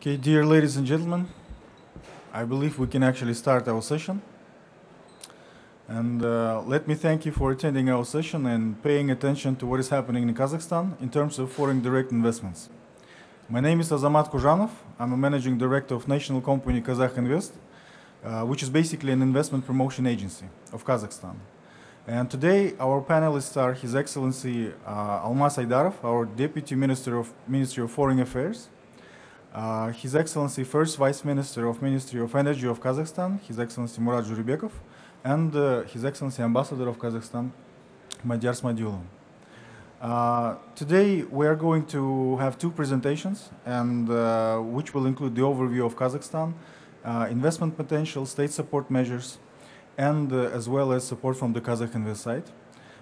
Okay, dear ladies and gentlemen, I believe we can actually start our session. And let me thank you for attending our session and paying attention to what is happening in Kazakhstan in terms of foreign direct investments. My name is Azamat Kozhanov. I'm a managing director of national company Kazakh Invest, which is basically an investment promotion agency of Kazakhstan. And today our panelists are His Excellency Almas Aidarov, our Deputy Minister of Ministry of Foreign Affairs, His Excellency First Vice Minister of Ministry of Energy of Kazakhstan, His Excellency Murat Zhurebekov, and His Excellency Ambassador of Kazakhstan, Madjar Smadulov. Today we are going to have two presentations, and which will include the overview of Kazakhstan, investment potential, state support measures, and as well as support from the Kazakh Invest side.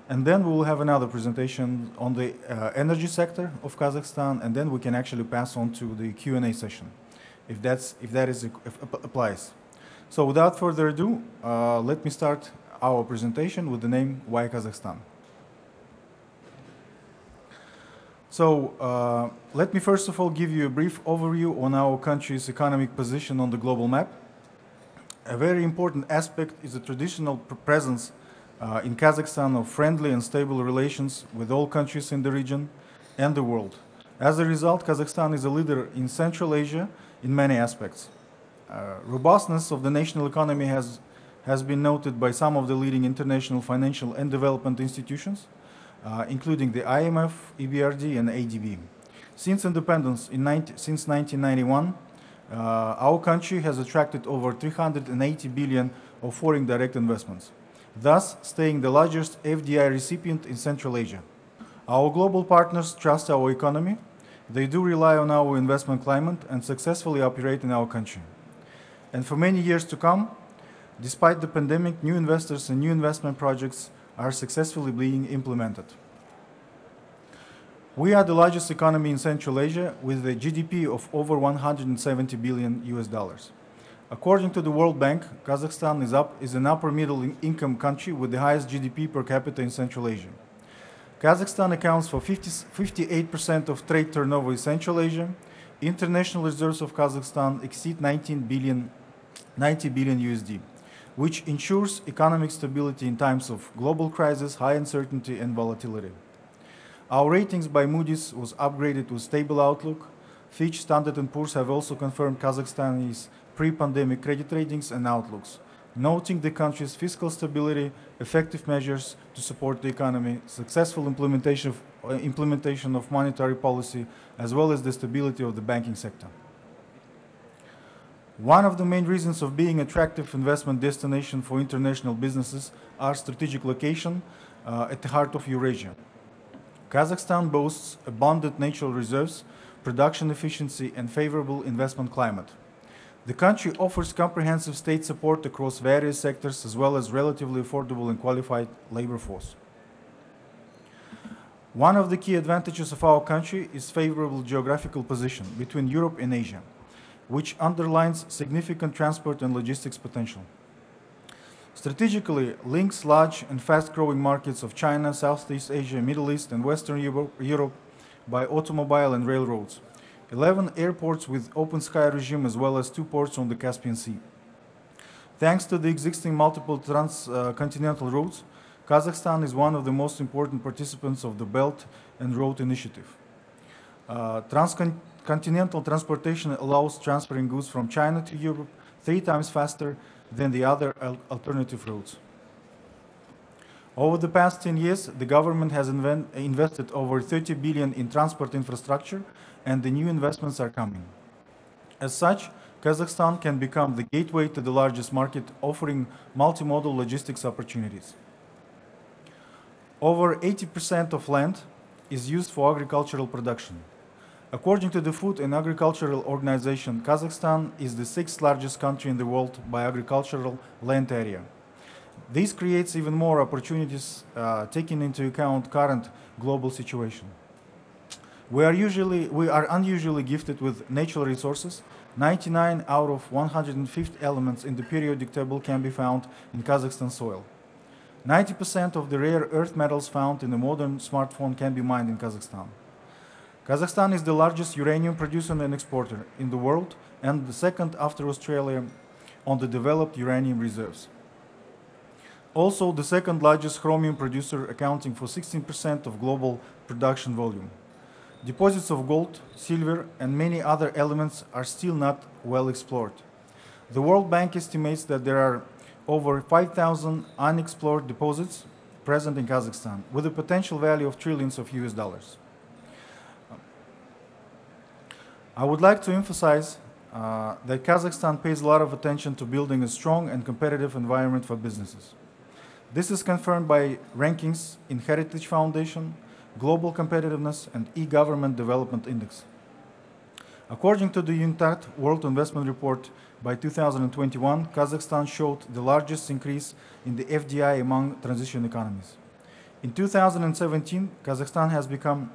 And then we will have another presentation on the energy sector of Kazakhstan, and then we can actually pass on to the Q&A session, if that applies. So without further ado, let me start our presentation with the name Why Kazakhstan? So let me first of all give you a brief overview on our country's economic position on the global map. A very important aspect is the traditional presence in Kazakhstan of friendly and stable relations with all countries in the region and the world. As a result, Kazakhstan is a leader in Central Asia in many aspects. Robustness of the national economy has been noted by some of the leading international financial and development institutions, including the IMF, EBRD, and ADB. Since independence since 1991, our country has attracted over 380 billion of foreign direct investments, thus staying the largest FDI recipient in Central Asia. Our global partners trust our economy. They do rely on our investment climate and successfully operate in our country. And for many years to come, despite the pandemic, new investors and new investment projects are successfully being implemented. We are the largest economy in Central Asia with a GDP of over 170 billion US dollars. According to the World Bank, Kazakhstan is an upper middle income country with the highest GDP per capita in Central Asia. Kazakhstan accounts for 58% of trade turnover in Central Asia. International reserves of Kazakhstan exceed 90 billion USD, which ensures economic stability in times of global crisis, high uncertainty, and volatility. Our ratings by Moody's was upgraded with stable outlook. Fitch, Standard & Poor's have also confirmed Kazakhstan's pre-pandemic credit ratings and outlooks, noting the country's fiscal stability, effective measures to support the economy, successful implementation of monetary policy, as well as the stability of the banking sector. One of the main reasons of being an attractive investment destination for international businesses are strategic location at the heart of Eurasia. Kazakhstan boasts abundant natural reserves, production efficiency, and favorable investment climate. The country offers comprehensive state support across various sectors, as well as relatively affordable and qualified labor force. One of the key advantages of our country is favorable geographical position between Europe and Asia, which underlines significant transport and logistics potential. Strategically links large and fast-growing markets of China, Southeast Asia, Middle East, and Western Europe by automobile and railroads. 11 airports with open sky regime, as well as 2 ports on the Caspian Sea. Thanks to the existing multiple transcontinental routes, Kazakhstan is one of the most important participants of the Belt and Road Initiative. Transcontinental transportation allows transferring goods from China to Europe 3 times faster than the other alternative routes. Over the past 10 years, the government has invested over 30 billion in transport infrastructure, and the new investments are coming. As such, Kazakhstan can become the gateway to the largest market, offering multimodal logistics opportunities. Over 80% of land is used for agricultural production. According to the Food and Agricultural Organization, Kazakhstan is the 6th largest country in the world by agricultural land area. This creates even more opportunities, taking into account current global situation. We are unusually gifted with natural resources. 99 out of 150 elements in the periodic table can be found in Kazakhstan soil. 90% of the rare earth metals found in a modern smartphone can be mined in Kazakhstan. Kazakhstan is the largest uranium producer and exporter in the world and the second after Australia on the developed uranium reserves. Also the second largest chromium producer, accounting for 16% of global production volume. Deposits of gold, silver, and many other elements are still not well explored. The World Bank estimates that there are over 5,000 unexplored deposits present in Kazakhstan, with a potential value of trillions of US dollars. I would like to emphasize that Kazakhstan pays a lot of attention to building a strong and competitive environment for businesses. This is confirmed by rankings in Heritage Foundation, Global Competitiveness, and E-Government Development Index. According to the UNCTAD World Investment Report, by 2021, Kazakhstan showed the largest increase in the FDI among transition economies. In 2017, Kazakhstan has become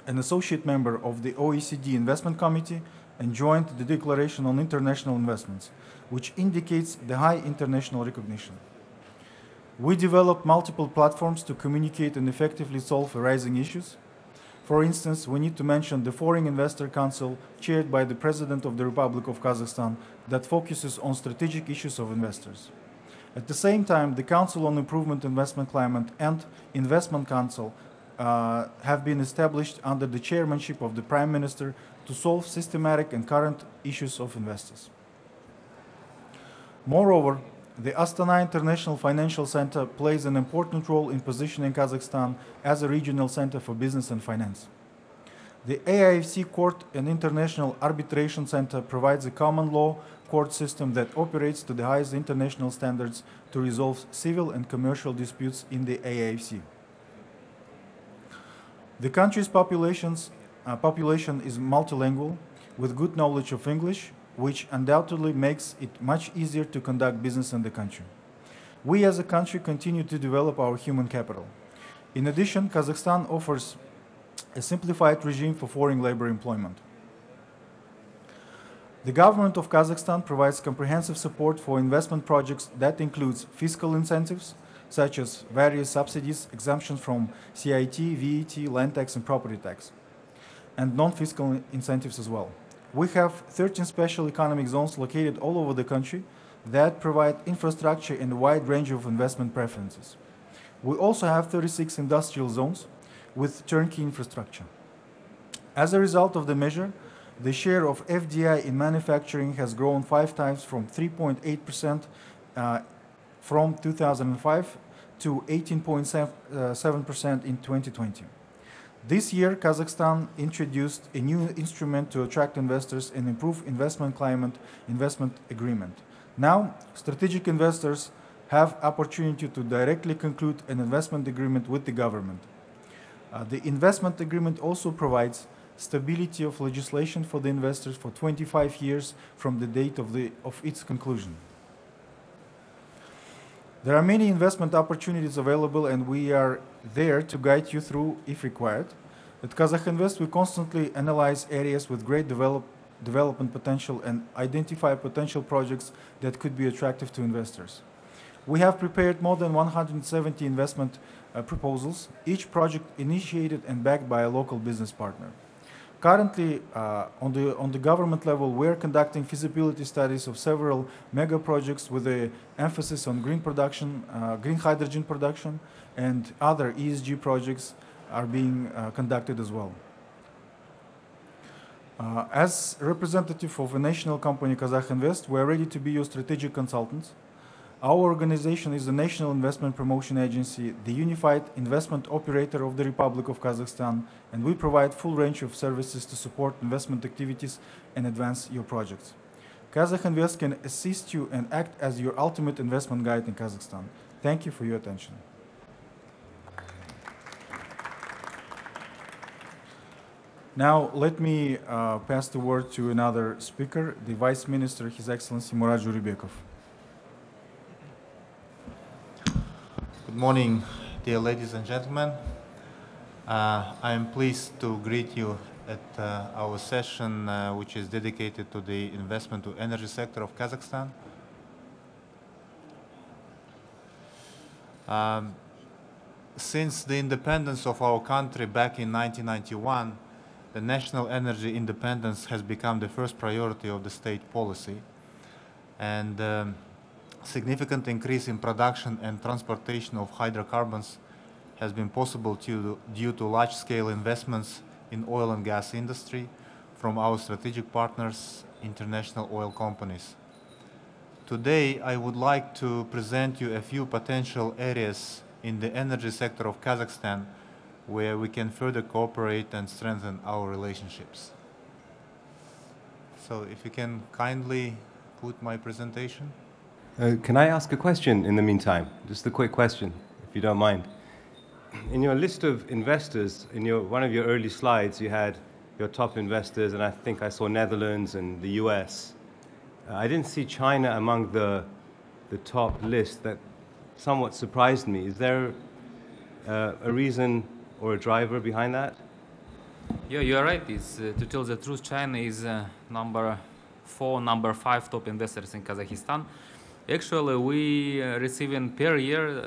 an associate member of the OECD Investment Committee and joined the Declaration on International Investments, which indicates the high international recognition. We developed multiple platforms to communicate and effectively solve arising issues. For instance, we need to mention the Foreign Investor Council, chaired by the President of the Republic of Kazakhstan, that focuses on strategic issues of investors. At the same time, the Council on Improvement Investment Climate and Investment Council have been established under the chairmanship of the Prime Minister to solve systematic and current issues of investors. Moreover, the Astana International Financial Center plays an important role in positioning Kazakhstan as a regional center for business and finance. The AIFC Court and International Arbitration Center provides a common law court system that operates to the highest international standards to resolve civil and commercial disputes in the AIFC. The country's population is multilingual, with good knowledge of English, which undoubtedly makes it much easier to conduct business in the country. We as a country continue to develop our human capital. In addition, Kazakhstan offers a simplified regime for foreign labor employment. The government of Kazakhstan provides comprehensive support for investment projects that includes fiscal incentives, such as various subsidies, exemptions from CIT, VAT, land tax, and property tax, and non-fiscal incentives as well. We have 13 special economic zones located all over the country that provide infrastructure and a wide range of investment preferences. We also have 36 industrial zones with turnkey infrastructure. As a result of the measure, the share of FDI in manufacturing has grown 5 times from 3.8% from 2005 to 18.7% in 2020. This year, Kazakhstan introduced a new instrument to attract investors and improve investment climate, investment agreement. Now, strategic investors have opportunity to directly conclude an investment agreement with the government. The investment agreement also provides stability of legislation for the investors for 25 years from the date of its conclusion. There are many investment opportunities available, and we are there to guide you through if required. At Kazakh Invest, we constantly analyze areas with great development potential and identify potential projects that could be attractive to investors. We have prepared more than 170 investment proposals, each project initiated and backed by a local business partner. Currently, on the government level, we are conducting feasibility studies of several mega projects with an emphasis on green production, green hydrogen production, and other ESG projects are being conducted as well. As representative of a national company, Kazakh Invest, we are ready to be your strategic consultants. Our organization is the National Investment Promotion Agency, the unified investment operator of the Republic of Kazakhstan, and we provide full range of services to support investment activities and advance your projects. Kazakh Invest can assist you and act as your ultimate investment guide in Kazakhstan. Thank you for your attention. Now, let me pass the word to another speaker, the Vice Minister, His Excellency Murat Zhurebekov. Good morning, dear ladies and gentlemen. I am pleased to greet you at our session, which is dedicated to the investment to energy sector of Kazakhstan. Since the independence of our country back in 1991, the national energy independence has become the first priority of the state policy, and significant increase in production and transportation of hydrocarbons has been possible due to large-scale investments in oil and gas industry from our strategic partners, international oil companies. Today, I would like to present you a few potential areas in the energy sector of Kazakhstan where we can further cooperate and strengthen our relationships. So if you can kindly put my presentation. Can I ask a question in the meantime? Just a quick question, if you don't mind. In your list of investors, in one of your early slides, you had your top investors, and I think I saw Netherlands and the US. I didn't see China among the top list. That somewhat surprised me. Is there a reason or a driver behind that? Yeah, you are right. To tell the truth, China is number 4, number 5 top investors in Kazakhstan. Actually, we receiving per year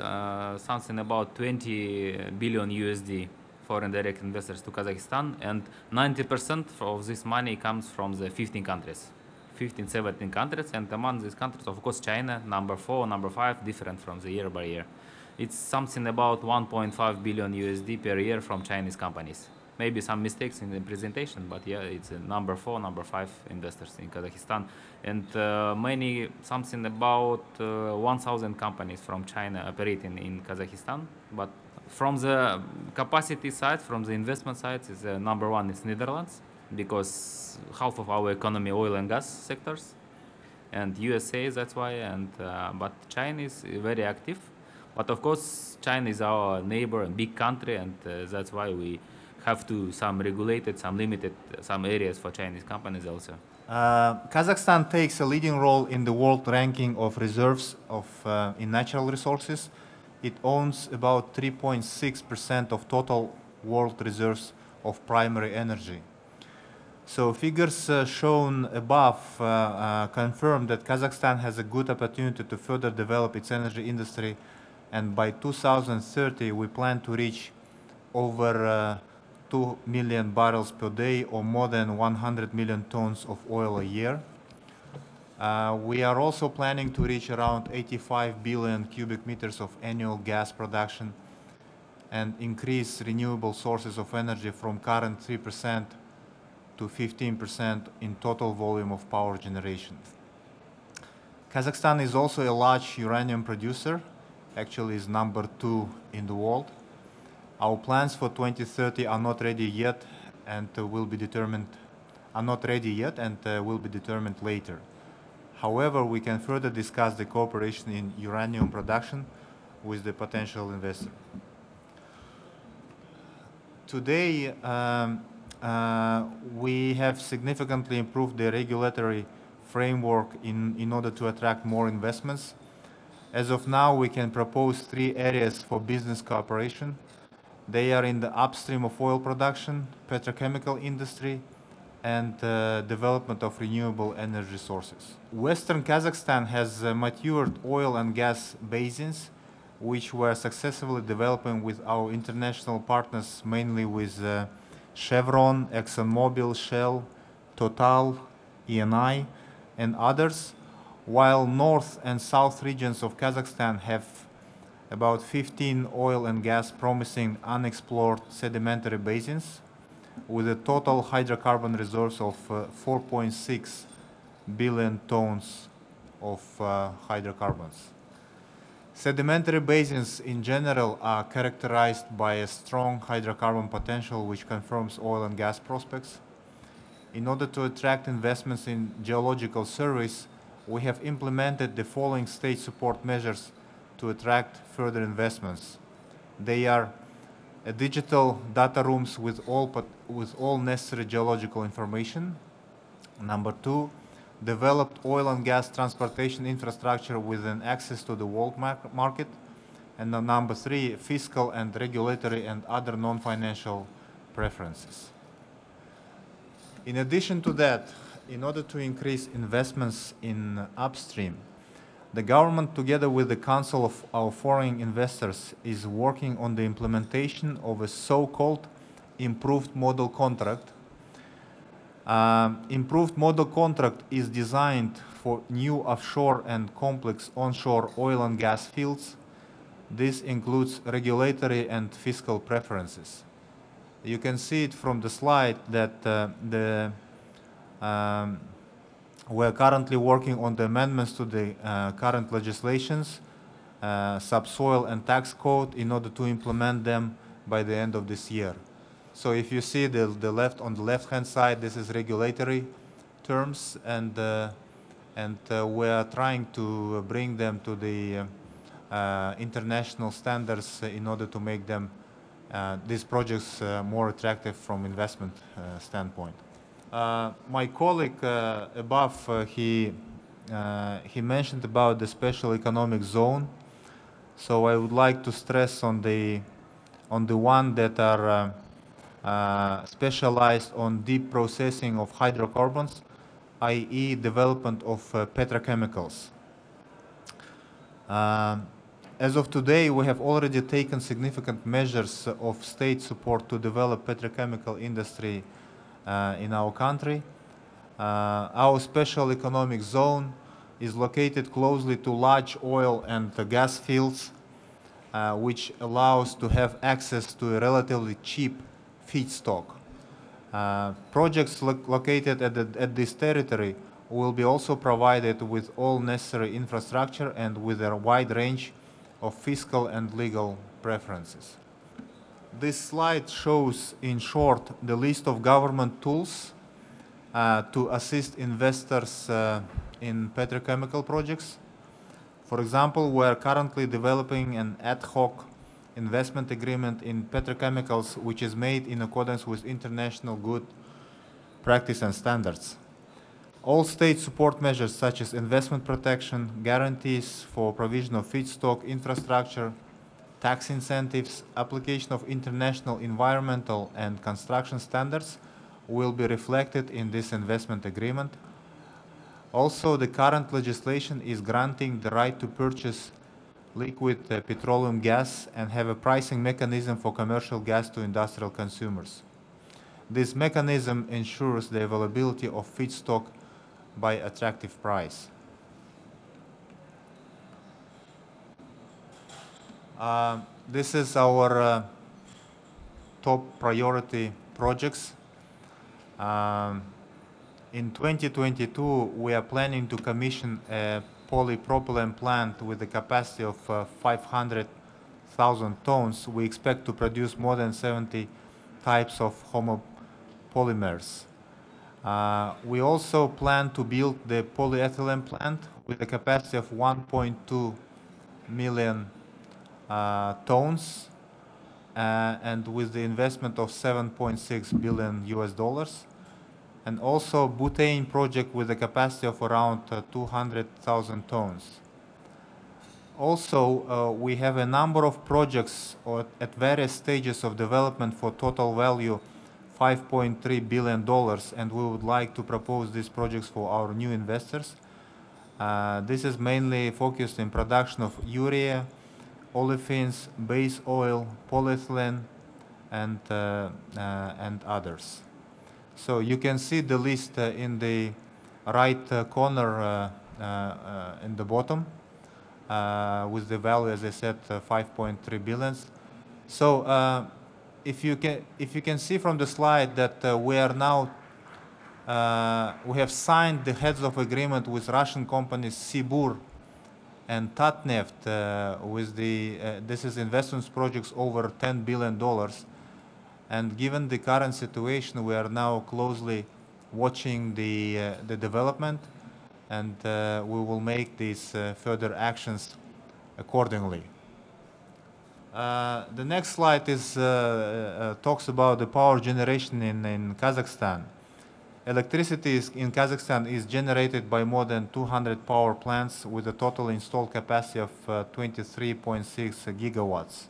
something about 20 billion USD foreign direct investors to Kazakhstan, and 90% of this money comes from the 15 countries. 15, 17 countries, and among these countries, of course, China, number 4, number 5, different from the year by year. It's something about 1.5 billion USD per year from Chinese companies. Maybe some mistakes in the presentation, but yeah, it's number 4, number 5 investors in Kazakhstan. And something about 1,000 companies from China operating in Kazakhstan. But from the capacity side, from the investment side, is number 1 is Netherlands, because half of our economy oil and gas sectors, and USA, that's why, and but China is very active. But of course, China is our neighbor and big country, and that's why we have to some regulated, some limited, some areas for Chinese companies also. Kazakhstan takes a leading role in the world ranking of reserves in natural resources. It owns about 3.6% of total world reserves of primary energy. So figures shown above confirm that Kazakhstan has a good opportunity to further develop its energy industry, and by 2030 we plan to reach over 2 million barrels per day, or more than 100 million tons of oil a year. We are also planning to reach around 85 billion cubic meters of annual gas production and increase renewable sources of energy from current 3% to 15% in total volume of power generation. Kazakhstan is also a large uranium producer, actually is number 2 in the world. Our plans for 2030 are not ready yet and will be determined later. However, we can further discuss the cooperation in uranium production with the potential investor. Today, we have significantly improved the regulatory framework in order to attract more investments. As of now, we can propose 3 areas for business cooperation. They are in the upstream of oil production, petrochemical industry, and development of renewable energy sources. Western Kazakhstan has matured oil and gas basins, which we're successfully developing with our international partners, mainly with Chevron, ExxonMobil, Shell, Total, Eni, and others, while north and south regions of Kazakhstan have about 15 oil and gas promising unexplored sedimentary basins with a total hydrocarbon reserves of 4.6 billion tons of hydrocarbons. Sedimentary basins in general are characterized by a strong hydrocarbon potential, which confirms oil and gas prospects. In order to attract investments in geological surveys, we have implemented the following state support measures to attract further investments. They are digital data rooms with all necessary geological information. Number 2, developed oil and gas transportation infrastructure with an access to the world market. And number 3, fiscal and regulatory and other non-financial preferences. In addition to that, in order to increase investments in upstream, the government, together with the Council of our foreign investors, is working on the implementation of a so-called improved model contract, Improved model contract is designed for new offshore and complex onshore oil and gas fields. This includes regulatory and fiscal preferences. You can see it from the slide that we're currently working on the amendments to the current legislations, subsoil and tax code, in order to implement them by the end of this year. So if you see on the left-hand side, this is regulatory terms, and we are trying to bring them to the international standards in order to make them these projects more attractive from investment standpoint. My colleague above, he mentioned about the special economic zone. So I would like to stress on the one that are specialized on deep processing of hydrocarbons, i.e. development of petrochemicals. As of today, we have already taken significant measures of state support to develop petrochemical industry in our country. Our special economic zone is located closely to large oil and gas fields, which allows to have access to a relatively cheap feedstock. Projects located at this territory will be also provided with all necessary infrastructure and with a wide range of fiscal and legal preferences. This slide shows, in short, the list of government tools to assist investors in petrochemical projects. For example, we are currently developing an ad hoc investment agreement in petrochemicals, which is made in accordance with international good practice and standards. All state support measures such as investment protection, guarantees for provision of feedstock, infrastructure, tax incentives, application of international environmental and construction standards will be reflected in this investment agreement. Also, the current legislation is granting the right to purchase liquid petroleum gas and have a pricing mechanism for commercial gas to industrial consumers. This mechanism ensures the availability of feedstock by attractive price. This is our top priority projects. In 2022, we are planning to commission a polypropylene plant with a capacity of 500,000 tons. We expect to produce more than 70 types of homopolymers. We also plan to build the polyethylene plant with a capacity of 1.2 million tons and with the investment of $7.6 billion US. And also butane project with a capacity of around 200,000 tons. Also, we have a number of projects at various stages of development for total value $5.3 billion, and we would like to propose these projects for our new investors. This is mainly focused in production of urea, olefins, base oil, polyethylene, and others. So you can see the list in the right corner in the bottom with the value, as I said, 5.3 billion. So if you can see from the slide that we are now we have signed the heads of agreement with Russian companies Sibur and Tatneft with the this is investments projects over $10 billion. And given the current situation, we are now closely watching the development, and we will make these further actions accordingly. The next slide is talks about the power generation in Kazakhstan. Electricity in Kazakhstan is generated by more than 200 power plants with a total installed capacity of 23.6 gigawatts.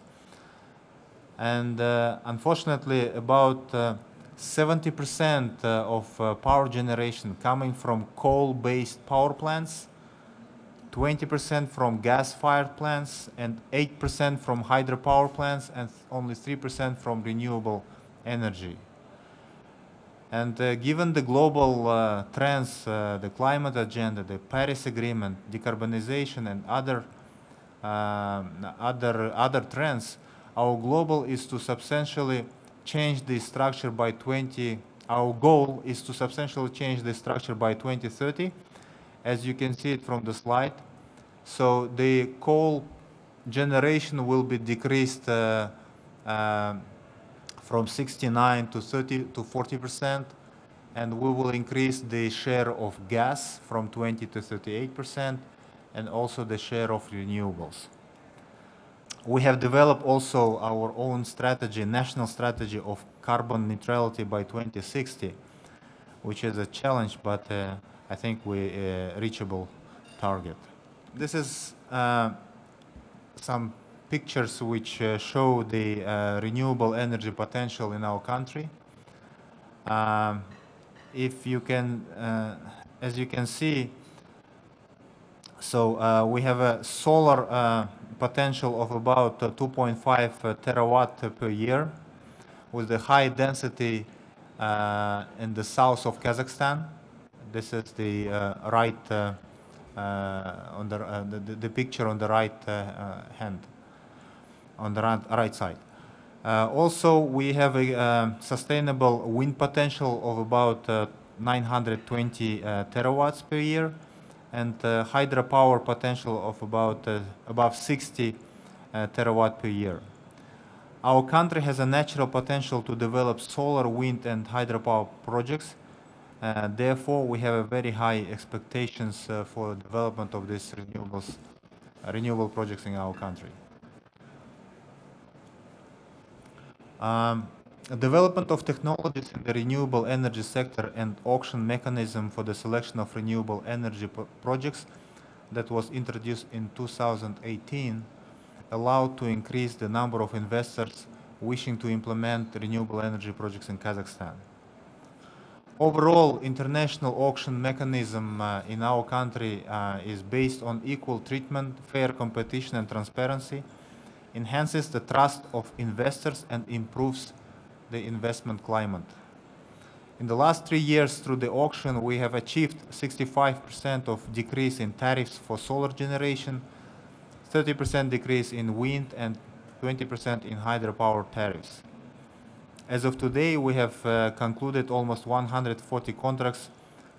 And unfortunately, about 70% of power generation coming from coal-based power plants, 20% from gas-fired plants, and 8% from hydropower plants, and only 3% from renewable energy. And given the global trends, the climate agenda, the Paris Agreement, decarbonization, and other trends, our global is to substantially change the structure by Our goal is to substantially change the structure by 2030, as you can see it from the slide. So the coal generation will be decreased from 69 to 30 to 40%, and we will increase the share of gas from 20 to 38%, and also the share of renewables. We have developed also our own strategy, national strategy of carbon neutrality by 2060, which is a challenge, but I think we reachable target. This is some pictures which show the renewable energy potential in our country. If you can, as you can see, so we have a solar potential of about 2.5 terawatt per year, with a high density in the south of Kazakhstan. This is the the picture on the right hand, on the right side. Also, we have a sustainable wind potential of about 920 terawatts per year, and hydropower potential of about above 60 terawatt per year. Our country has a natural potential to develop solar, wind, and hydropower projects. Therefore, we have a very high expectations for development of these renewable projects in our country. Development of technologies in the renewable energy sector and auction mechanism for the selection of renewable energy projects that was introduced in 2018 allowed to increase the number of investors wishing to implement renewable energy projects in Kazakhstan. Overall, international auction mechanism in our country is based on equal treatment, fair competition, and transparency, enhances the trust of investors, and improves the investment climate. In the last 3 years through the auction, we have achieved 65% of decrease in tariffs for solar generation, 30% decrease in wind, and 20% in hydropower tariffs. As of today, we have concluded almost 140 contracts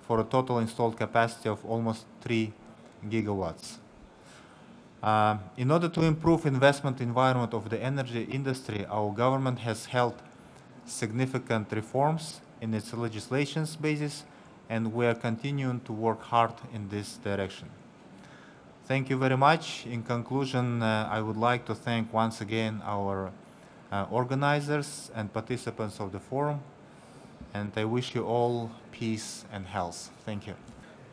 for a total installed capacity of almost 3 gigawatts. In order to improve investment environment of the energy industry, our government has held significant reforms in its legislations basis, and we are continuing to work hard in this direction. Thank you very much. In conclusion, I would like to thank once again our organizers and participants of the forum, and I wish you all peace and health. Thank you.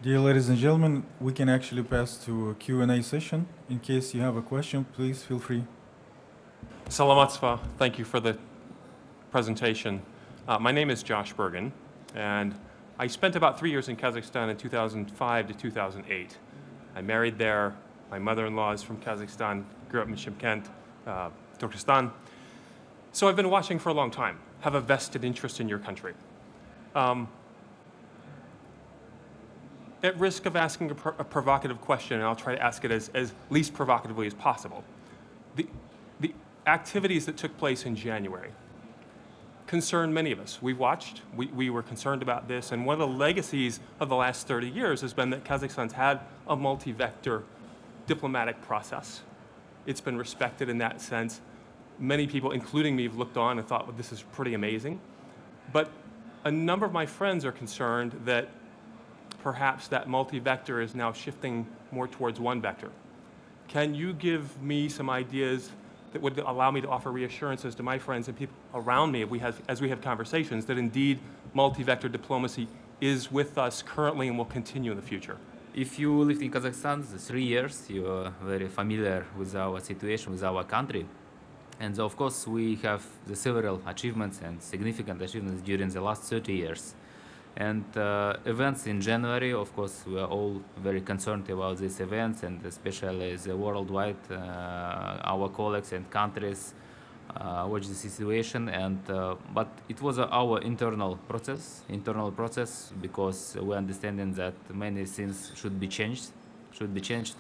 Dear ladies and gentlemen, we can actually pass to a Q&A session. In case you have a question, please feel free. Salamatsva, thank you for the presentation. My name is Josh Bergen, and I spent about 3 years in Kazakhstan in 2005 to 2008. I married there. My mother-in-law is from Kazakhstan, grew up in Shymkent, Turkestan. So I've been watching for a long time, have a vested interest in your country. At risk of asking a provocative question, and I'll try to ask it as least provocatively as possible, the activities that took place in January concerned many of us. We watched, we were concerned about this, and one of the legacies of the last 30 years has been that Kazakhstan's had a multi-vector diplomatic process. It's been respected in that sense. Many people, including me, have looked on and thought, well, this is pretty amazing. But a number of my friends are concerned that perhaps that multi-vector is now shifting more towards one vector. Can you give me some ideas that would allow me to offer reassurances to my friends and people around me as we have conversations that indeed multi-vector diplomacy is with us currently and will continue in the future? If you lived in Kazakhstan for 3 years, you are very familiar with our situation, with our country. And of course, we have the several achievements and significant achievements during the last 30 years. And events in January, of course, we are all very concerned about these events, and especially the worldwide, our colleagues and countries watch the situation, and but it was our internal process, because we understanding that many things should be changed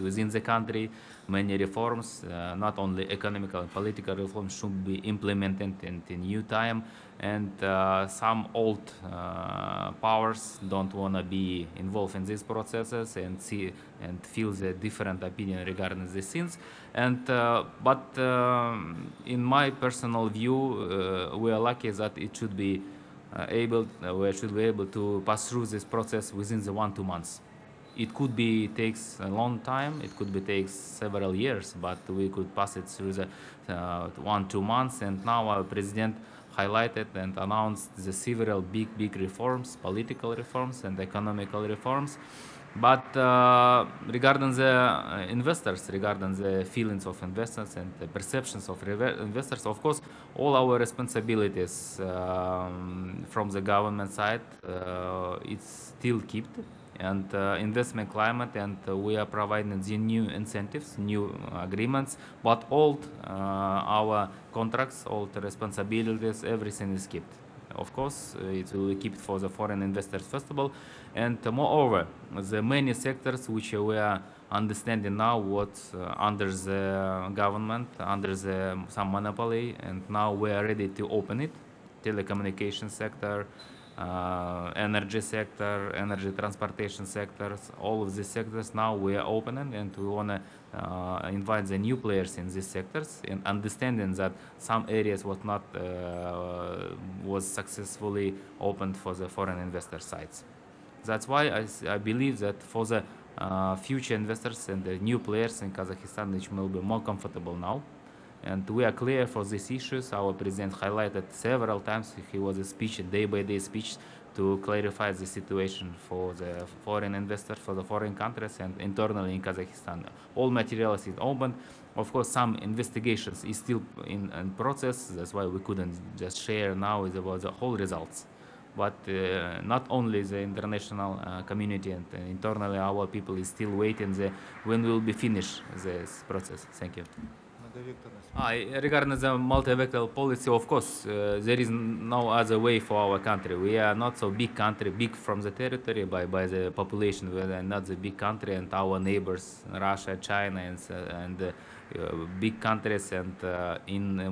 within the country. Many reforms, not only economical and political reforms, should be implemented in the new time, and some old powers don't want to be involved in these processes and see and feel the different opinion regarding these things. And but in my personal view, we are lucky that it should be we should be able to pass through this process within the 1-2 months. It could be takes a long time, it could be takes several years, but we could pass it through the 1-2 months. And now our president highlighted and announced the several big reforms, political reforms and economical reforms. But regarding the investors, regarding the feelings of investors and the perceptions of investors, of course, all our responsibilities from the government side, it's still kept. And investment climate, and we are providing the new incentives, new agreements, but all our contracts, all the responsibilities, everything is kept. Of course, it will be kept for the foreign investors first of all, and moreover, the many sectors which we are understanding now what's under the government, under the some monopoly, and now we are ready to open it. Telecommunication sector, energy sector, energy transportation sectors, all of these sectors now we are opening, and we want to invite the new players in these sectors, and understanding that some areas was not was successfully opened for the foreign investor sites. That's why I believe that for the future investors and the new players in Kazakhstan, which will be more comfortable now. And we are clear for these issues. Our president highlighted several times. He was a speech, a day-by-day speech, to clarify the situation for the foreign investors, for the foreign countries, and internally in Kazakhstan. All materials is open. Of course, some investigations is still in process. That's why we couldn't just share now about the whole results. But not only the international community and internally our people is still waiting when we will be finished this process. Thank you. Regarding the multi-vector policy, of course, there is no other way for our country. We are not so big country, big from the territory by the population. We are not the big country, and our neighbors, Russia, China, and big countries, and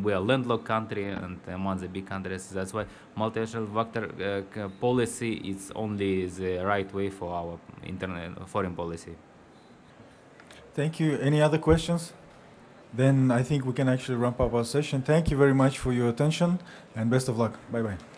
we are landlocked country and among the big countries. That's why multi-vector policy is only the right way for our foreign policy. Thank you. Any other questions? Then I think we can actually wrap up our session. Thank you very much for your attention, and best of luck. Bye-bye.